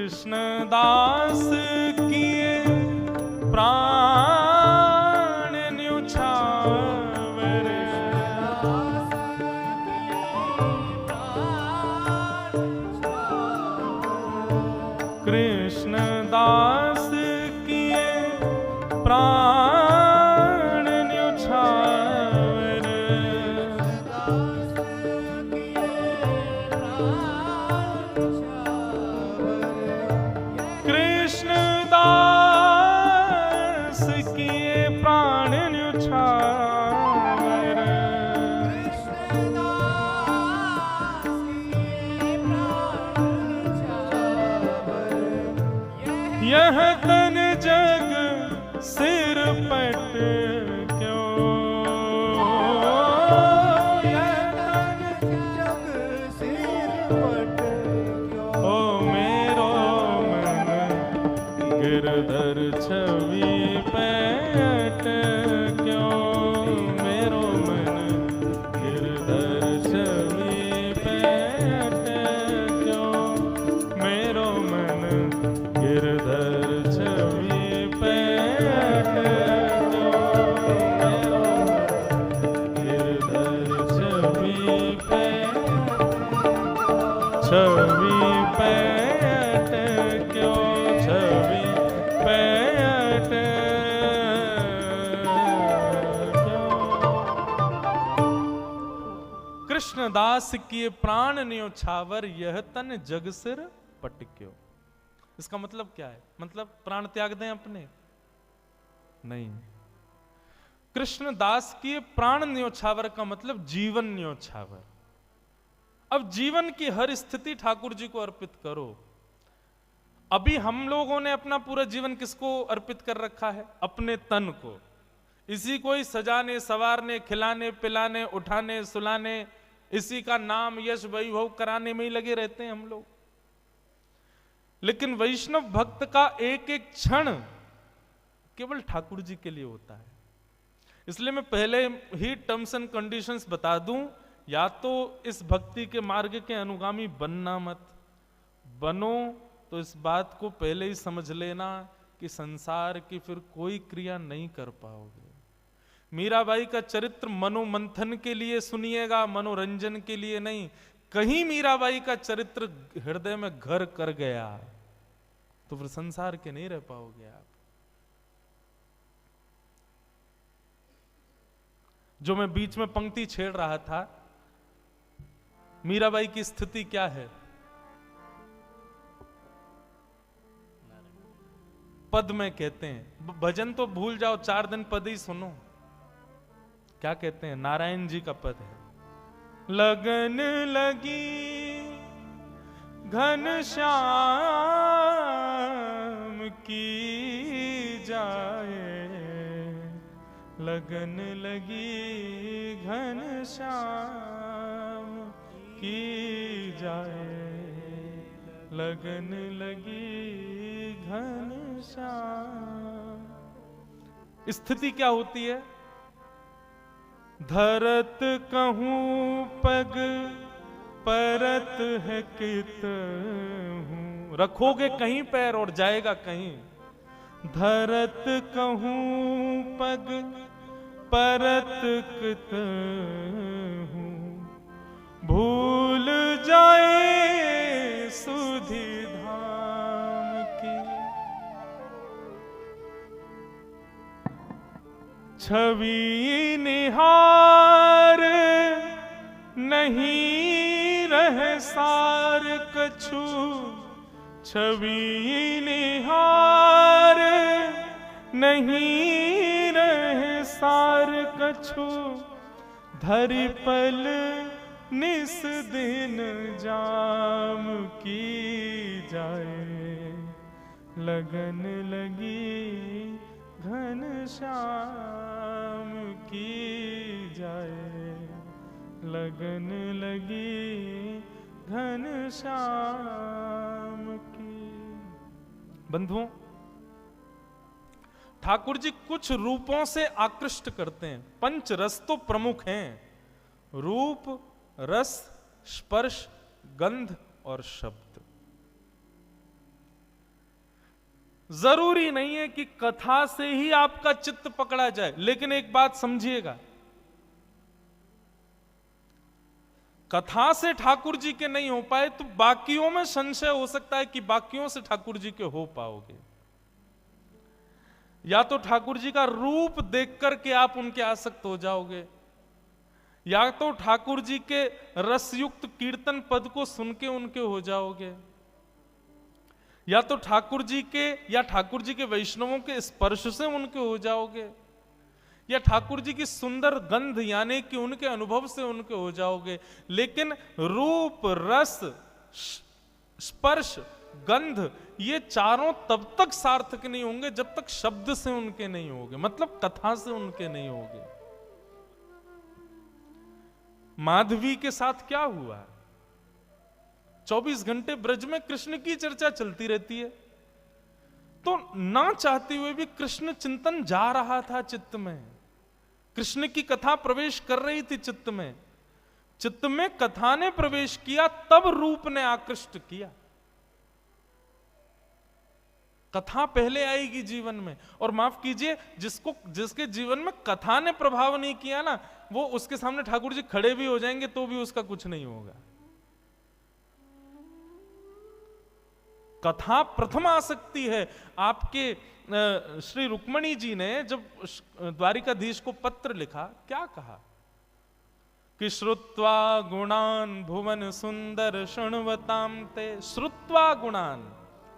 कृष्णदास किए प्राण न्योछावर, कृष्णदास किए प्राण न्योछावर, कृष्णदास किए प्राण न्योछावर, यह तन जग सिर पट क्यों, यह तन जग सिर पट क्यों, ओ मेरो मन गिरधर छवि पैट क्यों, मेरो मन गिरधर छवि पैट क्यों, मेरो मन गिरधर छवि पैट क्यों, मेरो गिरधर छवि पैट क्यों, छवि पैट क्यों। कृष्णदास किए प्राण न्योछावर, यह तन जग सिर पट क्यों। इसका मतलब क्या है? मतलब प्राण त्याग दें अपने? नहीं। कृष्णदास की प्राण न्योछावर का मतलब जीवन न्योछावर। अब जीवन की हर स्थिति ठाकुर जी को अर्पित करो। अभी हम लोगों ने अपना पूरा जीवन किसको अर्पित कर रखा है? अपने तन को। इसी को ही सजाने संवारने खिलाने पिलाने उठाने सुलाने, इसी का नाम यश वैभव कराने में ही लगे रहते हैं हम लोग। लेकिन वैष्णव भक्त का एक एक क्षण केवल ठाकुर जी के लिए होता है। इसलिए मैं पहले ही टर्म्स एंड कंडीशंस बता दूं, या तो इस भक्ति के मार्ग के अनुगामी बनना मत, बनो तो इस बात को पहले ही समझ लेना कि संसार की फिर कोई क्रिया नहीं कर पाओगे। मीराबाई का चरित्र मनोमंथन के लिए सुनिएगा, मनोरंजन के लिए नहीं। कहीं मीराबाई का चरित्र हृदय में घर कर गया तो फिर संसार के नहीं रह पाओगे आप। जो मैं बीच में पंक्ति छेड़ रहा था, मीराबाई की स्थिति क्या है? पद में कहते हैं, भजन तो भूल जाओ, 4 दिन पद ही सुनो। क्या कहते हैं? नारायण जी का पद है, लगन लगी घनश्याम की जाए, लगन लगी घनश्याम की जाए, लगन लगी घनश्याम। स्थिति क्या होती है? धरत कहूं पग परत है कित हूं, रखोगे कहीं पैर और जाएगा कहीं। धरत कहूं पग परत कित हूं, भूल जाए सुधि धाम की, छवि निहार नहीं रह सार कछु, छवि निहार नहीं रह सार कछु, धरि पल निस दिन जाम की जाए, लगन लगी घनश्याम की जाए, लगन लगी घनश्याम की। बंधुओं, ठाकुर जी कुछ रूपों से आकृष्ट करते हैं। 5 रस तो प्रमुख हैं, रूप, रस, स्पर्श, गंध और शब्द। जरूरी नहीं है कि कथा से ही आपका चित्त पकड़ा जाए, लेकिन एक बात समझिएगा, कथा से ठाकुर जी के नहीं हो पाए तो बाकियों में संशय हो सकता है कि बाकियों से ठाकुर जी के हो पाओगे। या तो ठाकुर जी का रूप देख करके आप उनके आसक्त हो जाओगे, या तो ठाकुर जी के रसयुक्त कीर्तन पद को सुन के उनके हो जाओगे, या तो ठाकुर जी के या ठाकुर जी के वैष्णवों के स्पर्श से उनके हो जाओगे, या ठाकुर जी की सुंदर गंध यानी कि उनके अनुभव से उनके हो जाओगे। लेकिन रूप, रस, स्पर्श, गंध, ये चारों तब तक सार्थक नहीं होंगे जब तक शब्द से उनके नहीं होंगे, मतलब कथा से उनके नहीं होंगे। माधवी के साथ क्या हुआ? 24 घंटे ब्रज में कृष्ण की चर्चा चलती रहती है, तो ना चाहते हुए भी कृष्ण चिंतन जा रहा था चित्त में, कृष्ण की कथा प्रवेश कर रही थी चित्त में। चित्त में कथा ने प्रवेश किया, तब रूप ने आकृष्ट किया। कथा पहले आएगी जीवन में, और माफ कीजिए, जिसके जीवन में कथा ने प्रभाव नहीं किया ना, वो उसके सामने ठाकुर जी खड़े भी हो जाएंगे तो भी उसका कुछ नहीं होगा। कथा प्रथम आसक्ति है। आपके श्री रुक्मणी जी ने जब द्वारिकाधीश को पत्र लिखा, क्या कहा कि श्रुत्वा गुणान भुवन सुंदर शृण्वताम ते। श्रुत्वा गुणान,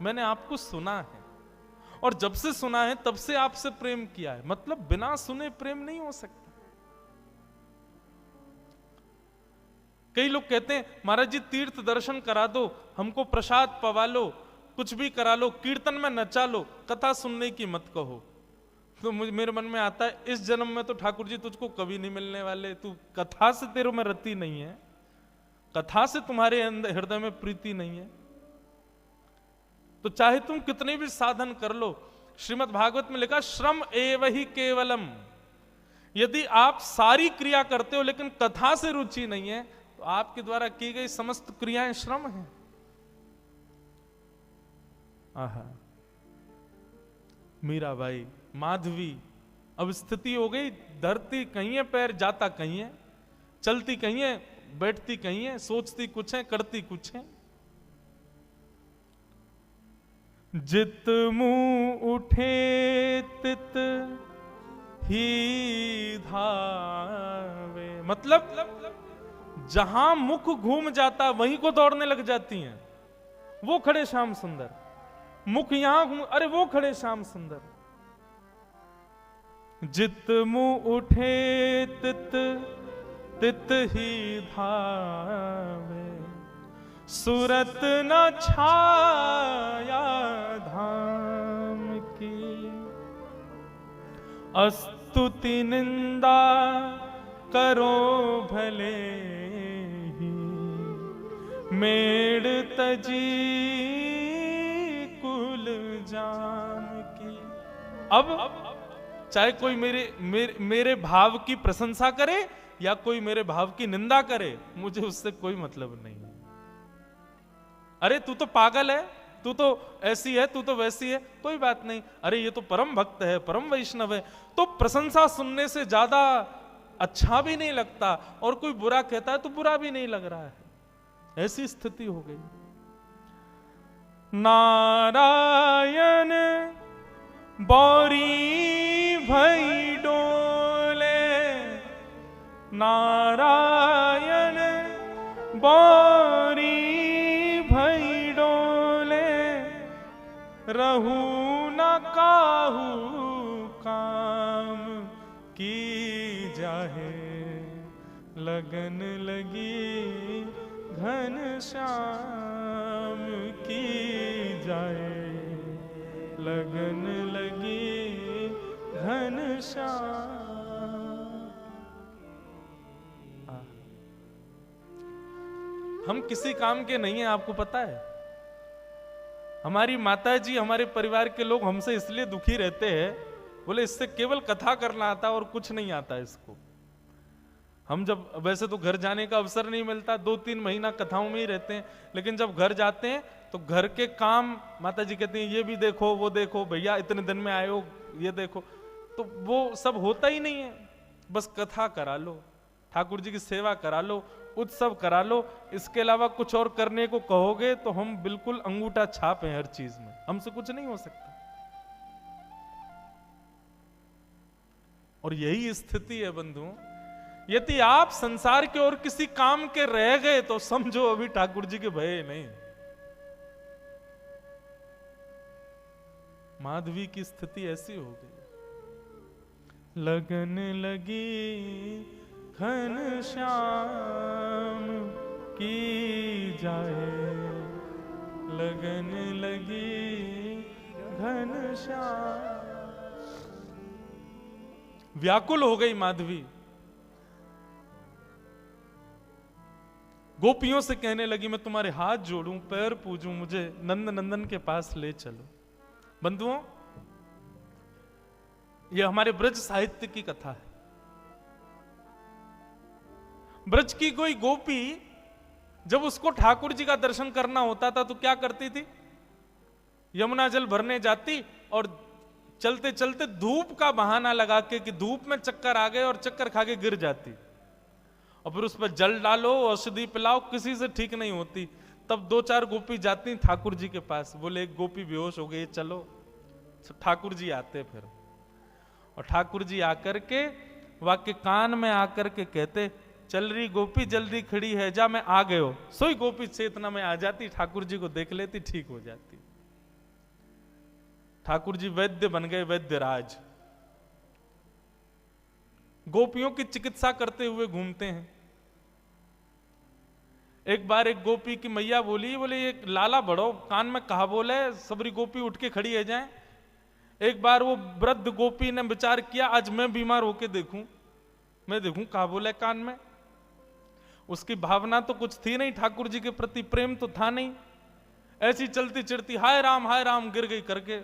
मैंने आपको सुना है, और जब से सुना है तब से आपसे प्रेम किया है। मतलब बिना सुने प्रेम नहीं हो सकता। कई लोग कहते हैं महाराज जी तीर्थ दर्शन करा दो, हमको प्रसाद पवा लो, कुछ भी करा लो, कीर्तन में नचा लो, कथा सुनने की मत कहो। तो मेरे मन में आता है, इस जन्म में तो ठाकुर जी तुझको कभी नहीं मिलने वाले, तू कथा से तेरे में रति नहीं है, कथा से तुम्हारे अंदर हृदय में प्रीति नहीं है, तो चाहे तुम कितने भी साधन कर लो। श्रीमद् भागवत में लिखा, श्रम एव ही केवलम। यदि आप सारी क्रिया करते हो लेकिन कथा से रुचि नहीं है, तो आपके द्वारा की गई समस्त क्रियाएं श्रम हैं। आहा, मीराबाई, माधवी, अब स्थिति हो गई, धरती कहीं है, पैर जाता कहीं है, चलती कहीं है, बैठती कहीं है, सोचती कुछ है, करती कुछ है। जित मुंह उठे तित ही धावे, मतलब जहां मुख घूम जाता वहीं को दौड़ने लग जाती हैं। वो खड़े श्याम सुंदर, मुख यहां घूम, अरे वो खड़े श्याम सुंदर। जित मुंह उठे तित तित ही धावे, सुरत न छाया धाम की। अस्तुति निंदा करो भले ही, मेड़ तजी कुल जाम की। अब चाहे कोई मेरे भाव की प्रशंसा करे या कोई मेरे भाव की निंदा करे, मुझे उससे कोई मतलब नहीं है। अरे तू तो पागल है, तू तो ऐसी है, तू तो वैसी है, कोई बात नहीं। अरे ये तो परम भक्त है, परम वैष्णव है, तो प्रशंसा सुनने से ज्यादा अच्छा भी नहीं लगता, और कोई बुरा कहता है तो बुरा भी नहीं लग रहा है। ऐसी स्थिति हो गई। नारायण बौरी भई डोले, नारायण बौरी भई डोले, रहू न काहू काम की जाहे, लगन लगी घन श्याम की जाए, लगन लगी घन श्याम। हम किसी काम के नहीं हैं, आपको पता है। हमारी माता जी, हमारे परिवार के लोग हमसे इसलिए दुखी रहते हैं, बोले इससे केवल कथा करना आता और कुछ नहीं आता इसको। हम जब, वैसे तो घर जाने का अवसर नहीं मिलता, 2-3 महीना कथाओं में ही रहते हैं, लेकिन जब घर जाते हैं तो घर के काम माता जी कहती हैं ये भी देखो वो देखो, भैया इतने दिन में आए हो ये देखो, तो वो सब होता ही नहीं है। बस कथा करा लो, ठाकुर जी की सेवा करा लो, उत्सव करा लो, इसके अलावा कुछ और करने को कहोगे तो हम बिल्कुल अंगूठा छाप हैं हर चीज में, हमसे कुछ नहीं हो सकता। और यही स्थिति है बंधुओं, यदि आप संसार के और किसी काम के रह गए तो समझो अभी ठाकुर जी के भय नहीं। माधवी की स्थिति ऐसी हो गई, लगन लगी घन श्याम की जाए, लगन लगी घन श्याम। व्याकुल हो गई माधवी, गोपियों से कहने लगी मैं तुम्हारे हाथ जोड़ूं, पैर पूजूं, मुझे नंद नंदन के पास ले चलो। बंधुओं, यह हमारे ब्रज साहित्य की कथा है। ब्रज की कोई गोपी जब उसको ठाकुर जी का दर्शन करना होता था तो क्या करती थी? यमुना जल भरने जाती और चलते चलते धूप का बहाना लगा के कि धूप में चक्कर आ गए और चक्कर खा के गिर जाती, और फिर उस पर जल डालो, औषधि पिलाओ, किसी से ठीक नहीं होती। तब 2-4 गोपी जाती ठाकुर जी के पास, बोले एक गोपी बेहोश हो गई, चलो। ठाकुर जी आते फिर, और ठाकुर जी आकर के वाक्य कान में आकर के कहते चल रही गोपी जल्दी खड़ी है, जा मैं आ गए हो। सोई गोपी चेतना में आ जाती, ठाकुर जी को देख लेती, ठीक हो जाती। ठाकुर जी वैद्य बन गए, वैद्य राज। गोपियों की चिकित्सा करते हुए घूमते हैं। एक बार एक गोपी की मैया बोली, बोले ये लाला बड़ो कान में कहा बोले, सबरी गोपी उठ के खड़ी है जाए। एक बार वो वृद्ध गोपी ने विचार किया आज मैं बीमार होके देखूं, मैं देखूं कहा बोले कान में। उसकी भावना तो कुछ थी नहीं, ठाकुर जी के प्रति प्रेम तो था नहीं। ऐसी चलती चिड़ती हाय राम गिर गई करके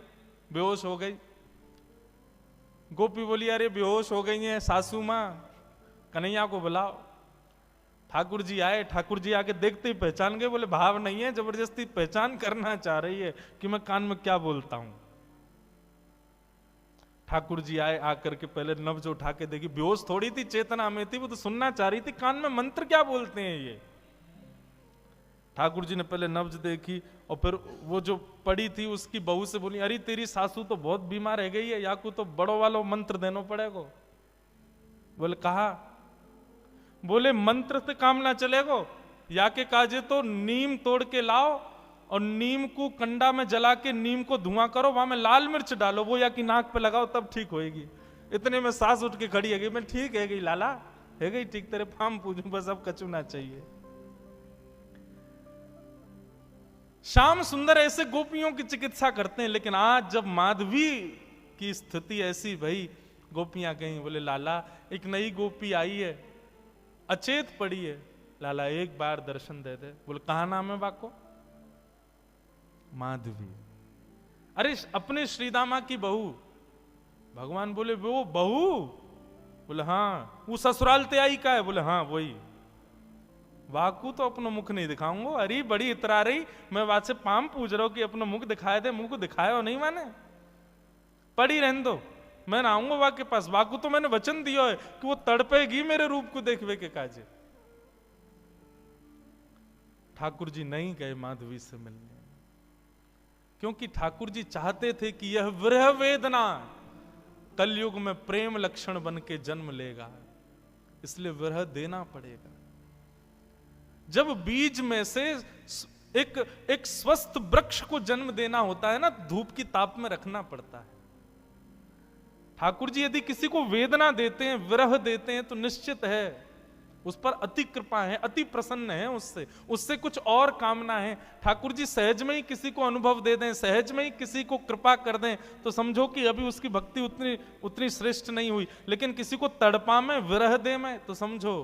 बेहोश हो गई। गोपी बोली अरे बेहोश हो गई है सासू मां, कन्हैया को बुलाओ। ठाकुर जी आए, ठाकुर जी आके देखते ही पहचान गए, बोले भाव नहीं है, जबरदस्ती पहचान करना चाह रही है कि मैं कान में क्या बोलता हूं। ठाकुर जी आए, आकर के पहले नब्ज उठा के देखी, बेहोश थोड़ी थी, चेतना में थी, वो तो सुनना चाह रही थी कान में मंत्र क्या बोलते हैं ये। ठाकुर जी ने पहले नब्ज देखी और फिर वो जो पड़ी थी उसकी बहू से बोली अरे तेरी सासू तो बहुत बीमार रह गई है, याकू तो बड़ो वालो मंत्र देना पड़ेगा। बोले कहा, बोले मंत्र से काम ना चलेगो, या के काजे तो नीम तोड़ के लाओ और नीम को कंडा में जला के नीम को धुआं करो, वहां में लाल मिर्च डालो, वो या की नाक पे लगाओ तब ठीक होएगी। इतने में सास उठ के खड़ी है गई, मैं ठीक है गई लाला, है गई ठीक, तेरे फार्म पूजू, बस अब कचू ना चाहिए। श्याम सुंदर ऐसे गोपियों की चिकित्सा करते हैं, लेकिन आज जब माधवी की स्थिति ऐसी भई, गोपियां गई, बोले लाला एक नई गोपी आई है, अचेत पड़ी है, लाला एक बार दर्शन दे दे। बोले कहा नाम है बाको? माधवी। अरे अपने श्रीदामा की बहू। भगवान बोले वो बहू? बोले हाँ। वो ससुराल ते आई का है? बोले हाँ वही। वाकू तो अपना मुख नहीं दिखाऊंगा। अरे बड़ी इतरा रही, मैं बात से पाम पूछ रहा हूं कि अपना मुख दिखाए दे, मुंह को दिखाया हो नहीं माने, पड़ी रहने दो, मैं ना आऊंगा वाक के पास। वाकू तो मैंने वचन दिया है कि वो तड़पेगी मेरे रूप को देखवे के काजे। ठाकुर जी नहीं गए माधवी से मिलने, क्योंकि ठाकुर जी चाहते थे कि यह विरह वेदना कलयुग में प्रेम लक्षण बन के जन्म लेगा, इसलिए विरह देना पड़ेगा। जब बीज में से एक स्वस्थ वृक्ष को जन्म देना होता है ना, धूप की ताप में रखना पड़ता है। ठाकुर जी यदि किसी को वेदना देते हैं, विरह देते हैं, तो निश्चित है उस पर अति कृपा है, अति प्रसन्न है, उससे कुछ और कामना है। ठाकुर जी सहज में ही किसी को अनुभव दे दें, सहज में ही किसी को कृपा कर दें, तो समझो कि अभी उसकी भक्ति उतनी श्रेष्ठ नहीं हुई। लेकिन किसी को तड़पा में, विरह दे में, तो समझो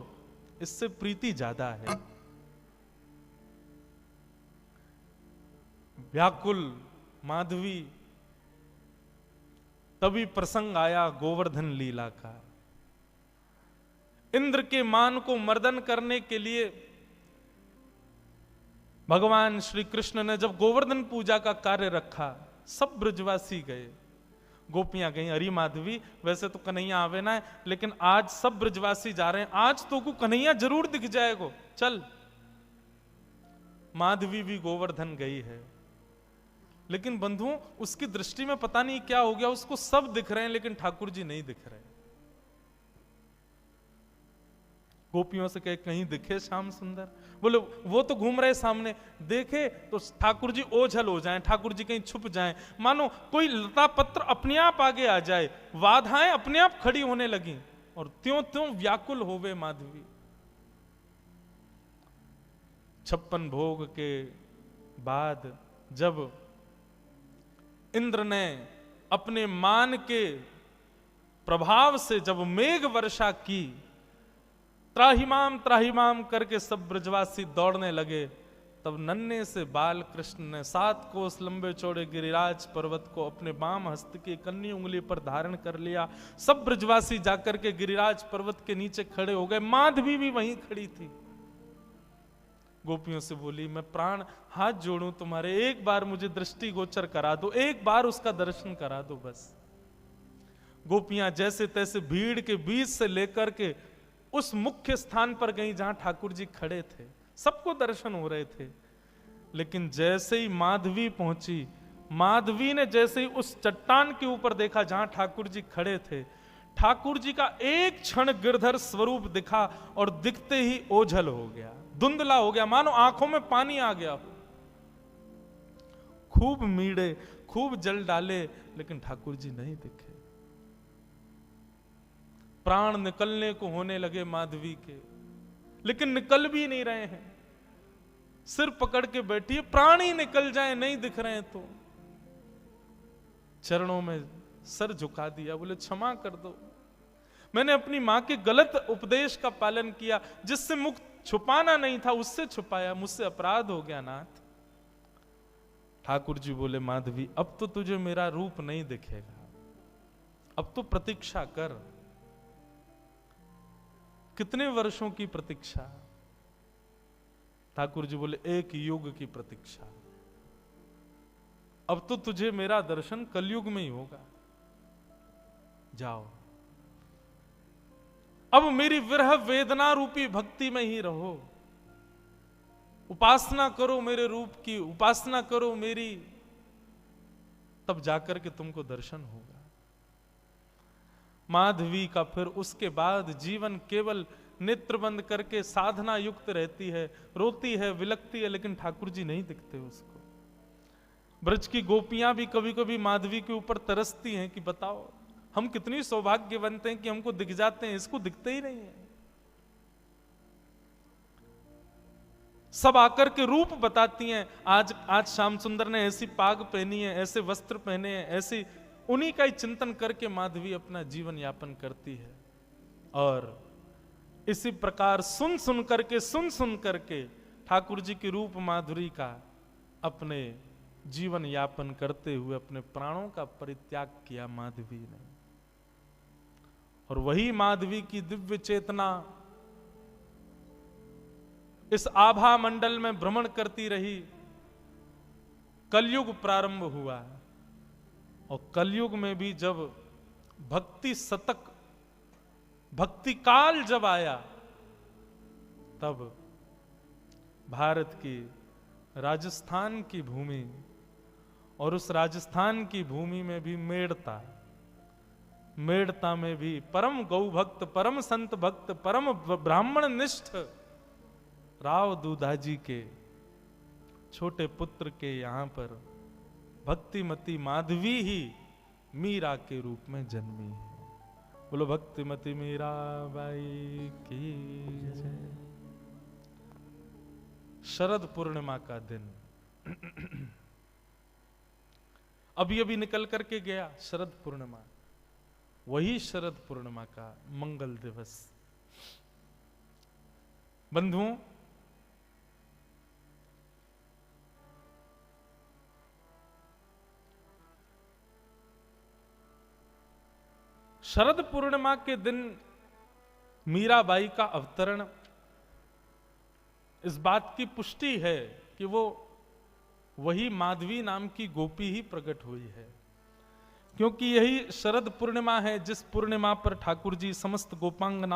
इससे प्रीति ज्यादा है। व्याकुल माधवी, तभी प्रसंग आया गोवर्धन लीला का। इंद्र के मान को मर्दन करने के लिए भगवान श्री कृष्ण ने जब गोवर्धन पूजा का कार्य रखा, सब ब्रजवासी गए, गोपियां गई। अरे माधवी, वैसे तो कन्हैया आवे ना है, लेकिन आज सब ब्रजवासी जा रहे हैं, आज तो को कन्हैया जरूर दिख जाएगो, चल। माधवी भी गोवर्धन गई है, लेकिन बंधुओं उसकी दृष्टि में पता नहीं क्या हो गया, उसको सब दिख रहे हैं लेकिन ठाकुर जी नहीं दिख रहे। गोपियों से कहे कहीं दिखे श्याम सुंदर, बोले वो तो घूम रहे सामने, देखे तो ठाकुर जी ओझल हो जाएं, ठाकुर जी कहीं छुप जाएं, मानो कोई लता पत्र अपने आप आगे आ जाए, बाधाएं अपने आप खड़ी होने लगी और त्यों त्यों व्याकुल होवे माधवी। 56 भोग के बाद जब इंद्र ने अपने मान के प्रभाव से जब मेघ वर्षा की, त्राहिमाम करके सब ब्रजवासी दौड़ने लगे, तब नन्हे से बाल कृष्ण ने 7 कोस लंबे चौड़े गिरिराज पर्वत को अपने बाम हस्त की कन्नी उंगली पर धारण कर लिया। सब ब्रजवासी जाकर के गिरिराज पर्वत के नीचे खड़े हो गए, माधवी भी वहीं खड़ी थी। गोपियों से बोली, मैं प्राण हाथ जोड़ूं तुम्हारे, एक बार मुझे दृष्टि गोचर करा दो, एक बार उसका दर्शन करा दो बस। गोपियां जैसे तैसे भीड़ के बीच से लेकर के उस मुख्य स्थान पर गई जहां ठाकुर जी खड़े थे, सबको दर्शन हो रहे थे। लेकिन जैसे ही माधवी पहुंची, माधवी ने जैसे ही उस चट्टान के ऊपर देखा जहां ठाकुर जी खड़े थे, ठाकुर जी का एक क्षण गिरधर स्वरूप दिखा और दिखते ही ओझल हो गया, धुंधला हो गया, मानो आंखों में पानी आ गया। खूब मीड़े, खूब जल डाले, लेकिन ठाकुर जी नहीं दिखे। प्राण निकलने को होने लगे माधवी के, लेकिन निकल भी नहीं रहे हैं। सिर पकड़ के बैठी है, प्राण ही निकल जाए, नहीं दिख रहे हैं तो चरणों में सर झुका दिया, बोले क्षमा कर दो, मैंने अपनी मां के गलत उपदेश का पालन किया, जिससे मुख छुपाना नहीं था उससे छुपाया, मुझसे अपराध हो गया नाथ। ठाकुर जी बोले, माधवी अब तो तुझे मेरा रूप नहीं दिखेगा, अब तो प्रतीक्षा कर। कितने वर्षों की प्रतीक्षा? ठाकुर जी बोले, 1 युग की प्रतीक्षा। अब तो तुझे मेरा दर्शन कलयुग में ही होगा, जाओ अब मेरी विरह वेदना रूपी भक्ति में ही रहो, उपासना करो मेरे रूप की, उपासना करो मेरी, तब जाकर के तुमको दर्शन होगा। माधवी का फिर उसके बाद जीवन केवल नेत्र बंद करके साधना युक्त रहती है, रोती है, विलकती है, लेकिन ठाकुर जी नहीं दिखते उसको। ब्रज की गोपियां भी कभी कभी माधवी के ऊपर तरसती हैं कि बताओ हम कितनी सौभाग्यवंत हैं कि हमको दिख जाते हैं, इसको दिखते ही नहीं है। सब आकर के रूप बताती हैं, आज श्याम सुंदर ने ऐसी पाग पहनी है, ऐसे वस्त्र पहने हैं, ऐसी, उन्हीं का ही चिंतन करके माधवी अपना जीवन यापन करती है। और इसी प्रकार सुन सुन करके ठाकुर जी की रूप माधुरी का अपने जीवन यापन करते हुए अपने प्राणों का परित्याग किया माधवी ने। और वही माधवी की दिव्य चेतना इस आभा मंडल में भ्रमण करती रही। कलयुग प्रारंभ हुआ और कलयुग में भी जब भक्ति शतक, भक्ति काल जब आया, तब भारत की राजस्थान की भूमि, और उस राजस्थान की भूमि में भी मेड़ता में भी परम गौ भक्त, परम संत भक्त, परम ब्राह्मण निष्ठ राव दूधाजी के छोटे पुत्र के यहां पर भक्तिमती माधवी ही मीरा के रूप में जन्मी है। बोलो भक्तिमती मीरा बाई की जय। शरद पूर्णिमा का दिन अभी अभी निकल करके गया, शरद पूर्णिमा, वही शरद पूर्णिमा का मंगल दिवस। बंधुओं, शरद पूर्णिमा के दिन मीराबाई का अवतरण इस बात की पुष्टि है कि कि वो वही माधवी नाम की गोपी ही प्रकट हुई है, क्योंकि यही शरद पूर्णिमा है जिस पूर्णिमा पर ठाकुर जी समस्त गोपांगना